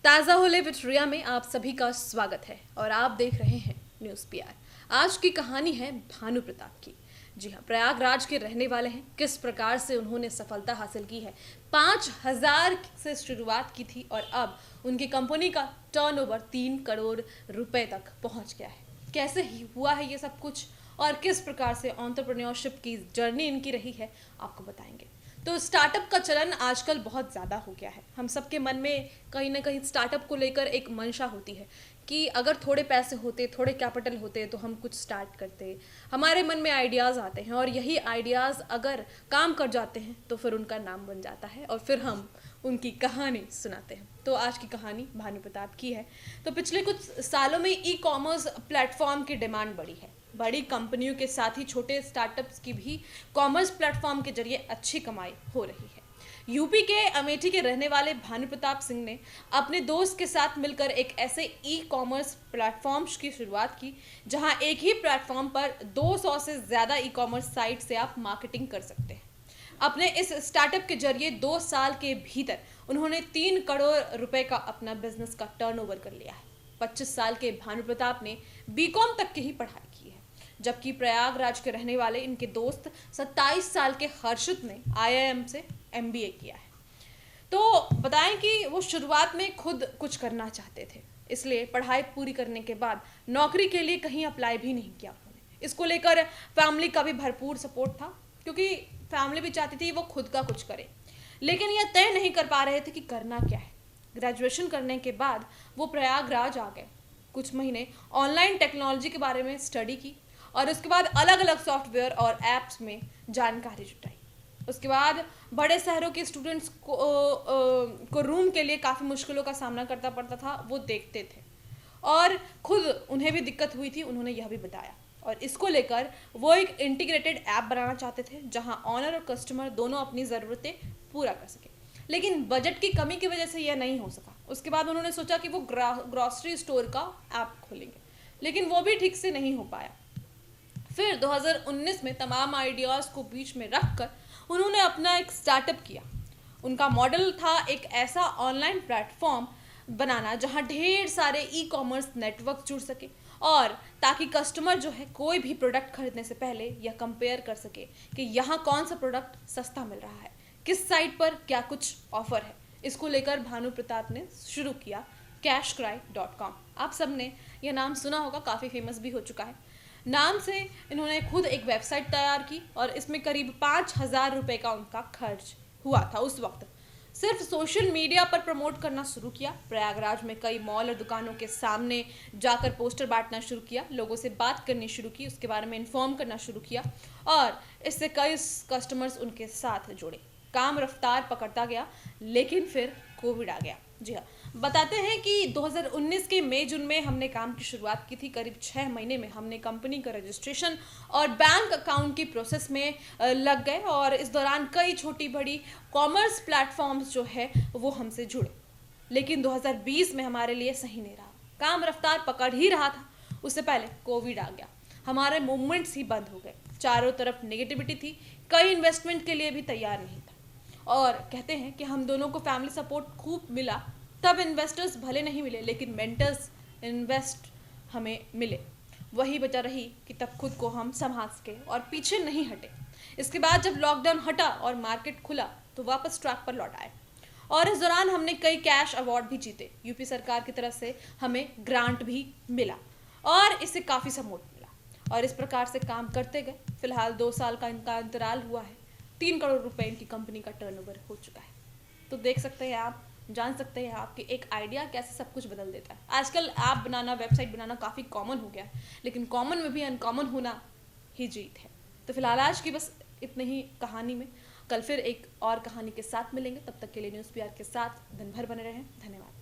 ताज़ा होले विद रिया में आप सभी का स्वागत है और आप देख रहे हैं न्यूज़ पीआर। आज की कहानी है भानु प्रताप की। जी हाँ, प्रयागराज के रहने वाले हैं। किस प्रकार से उन्होंने सफलता हासिल की है। 5,000 से शुरुआत की थी और अब उनकी कंपनी का टर्नओवर 3 करोड़ रुपए तक पहुंच गया है। कैसे हुआ है ये सब कुछ और किस प्रकार से एंटरप्रेन्योरशिप की जर्नी इनकी रही है, आपको बताएंगे। तो स्टार्टअप का चलन आजकल बहुत ज़्यादा हो गया है। हम सबके मन में कहीं ना कहीं स्टार्टअप को लेकर एक मंशा होती है कि अगर थोड़े पैसे होते, थोड़े कैपिटल होते तो हम कुछ स्टार्ट करते। हमारे मन में आइडियाज़ आते हैं और यही आइडियाज़ अगर काम कर जाते हैं तो फिर उनका नाम बन जाता है और फिर हम उनकी कहानी सुनाते हैं। तो आज की कहानी भानु प्रताप की है। तो पिछले कुछ सालों में ई कॉमर्स प्लेटफॉर्म की डिमांड बढ़ी है। बड़ी कंपनियों के साथ ही छोटे स्टार्टअप्स की भी कॉमर्स प्लेटफॉर्म के जरिए अच्छी कमाई हो रही है। यूपी के अमेठी के रहने वाले भानु प्रताप सिंह ने अपने दोस्त के साथ मिलकर एक ऐसे ई कॉमर्स प्लेटफॉर्म्स की शुरुआत की जहां एक ही प्लेटफॉर्म पर 200 से ज़्यादा ई कॉमर्स साइट से आप मार्केटिंग कर सकते हैं। अपने इस स्टार्टअप के जरिए 2 साल के भीतर उन्होंने 3 करोड़ रुपए का अपना बिजनेस का टर्नओवर कर लिया है। 25 साल के भानु प्रताप ने बीकॉम तक की ही पढ़ाई की है, जबकि प्रयागराज के रहने वाले इनके दोस्त 27 साल के हर्षित ने आईआईएम से एमबीए किया है। तो बताएं कि वो शुरुआत में खुद कुछ करना चाहते थे, इसलिए पढ़ाई पूरी करने के बाद नौकरी के लिए कहीं अप्लाई भी नहीं किया उन्होंने। इसको लेकर फैमिली का भी भरपूर सपोर्ट था, क्योंकि फैमिली भी चाहती थी वो खुद का कुछ करे, लेकिन यह तय नहीं कर पा रहे थे कि करना क्या है। ग्रेजुएशन करने के बाद वो प्रयागराज आ गए। कुछ महीने ऑनलाइन टेक्नोलॉजी के बारे में स्टडी की और उसके बाद अलग अलग सॉफ्टवेयर और एप्स में जानकारी जुटाई। उसके बाद बड़े शहरों के स्टूडेंट्स को रूम के लिए काफ़ी मुश्किलों का सामना करना पड़ता था, वो देखते थे और खुद उन्हें भी दिक्कत हुई थी, उन्होंने यह भी बताया। और इसको लेकर वो एक इंटीग्रेटेड ऐप बनाना चाहते थे जहां ऑनर और कस्टमर दोनों अपनी ज़रूरतें पूरा कर सके, लेकिन बजट की कमी की वजह से यह नहीं हो सका। उसके बाद उन्होंने सोचा कि वो ग्रॉसरी स्टोर का ऐप खोलेंगे, लेकिन वो भी ठीक से नहीं हो पाया। फिर 2019 में तमाम आइडियाज़ को बीच में रखकर उन्होंने अपना एक स्टार्टअप किया। उनका मॉडल था एक ऐसा ऑनलाइन प्लेटफॉर्म बनाना जहां ढेर सारे ई कॉमर्स नेटवर्क जुड़ सके और ताकि कस्टमर जो है कोई भी प्रोडक्ट खरीदने से पहले यह कंपेयर कर सके कि यहाँ कौन सा प्रोडक्ट सस्ता मिल रहा है, किस साइट पर क्या कुछ ऑफर है। इसको लेकर भानु प्रताप ने शुरू किया cashcry.com। आप सबने यह नाम सुना होगा, काफ़ी फेमस भी हो चुका है। नाम से इन्होंने खुद एक वेबसाइट तैयार की और इसमें करीब 5,000 रुपये का उनका खर्च हुआ था। उस वक्त सिर्फ सोशल मीडिया पर प्रमोट करना शुरू किया। प्रयागराज में कई मॉल और दुकानों के सामने जाकर पोस्टर बांटना शुरू किया, लोगों से बात करनी शुरू की, उसके बारे में इन्फॉर्म करना शुरू किया और इससे कई कस्टमर्स उनके साथ जुड़े। काम रफ्तार पकड़ता गया, लेकिन फिर कोविड आ गया। जी हाँ, बताते हैं कि 2019 के मई जून में हमने काम की शुरुआत की थी। करीब 6 महीने में हमने कंपनी का रजिस्ट्रेशन और बैंक अकाउंट की प्रोसेस में लग गए और इस दौरान कई छोटी बड़ी कॉमर्स प्लेटफॉर्म्स जो है वो हमसे जुड़े। लेकिन 2020 में हमारे लिए सही नहीं रहा, काम रफ्तार पकड़ ही रहा था, उससे पहले कोविड आ गया। हमारे मूवमेंट्स ही बंद हो गए, चारों तरफ नेगेटिविटी थी, कई इन्वेस्टमेंट के लिए भी तैयार नहीं था। और कहते हैं कि हम दोनों को फैमिली सपोर्ट खूब मिला, तब इन्वेस्टर्स भले नहीं मिले लेकिन मेंटर्स इन्वेस्ट हमें मिले। वही बचा रही कि तब खुद को हम संभाल सके और पीछे नहीं हटे। इसके बाद जब लॉकडाउन हटा और मार्केट खुला तो वापस ट्रैक पर लौट आए और इस दौरान हमने कई कैश अवार्ड भी जीते। यूपी सरकार की तरफ से हमें ग्रांट भी मिला और इससे काफ़ी सपोर्ट मिला और इस प्रकार से काम करते गए। फिलहाल 2 साल का इनका अंतराल हुआ है, 3 करोड़ रुपए इनकी कंपनी का टर्नओवर हो चुका है। तो देख सकते हैं आप, जान सकते हैं आपके एक आइडिया कैसे सब कुछ बदल देता है। आजकल ऐप बनाना, वेबसाइट बनाना काफ़ी कॉमन हो गया है, लेकिन कॉमन में भी अनकॉमन होना ही जीत है। तो फिलहाल आज की बस इतनी ही कहानी में, कल फिर एक और कहानी के साथ मिलेंगे। तब तक के लिए न्यूज़ पीआर के साथ दिन भर बने रहें। धन्यवाद।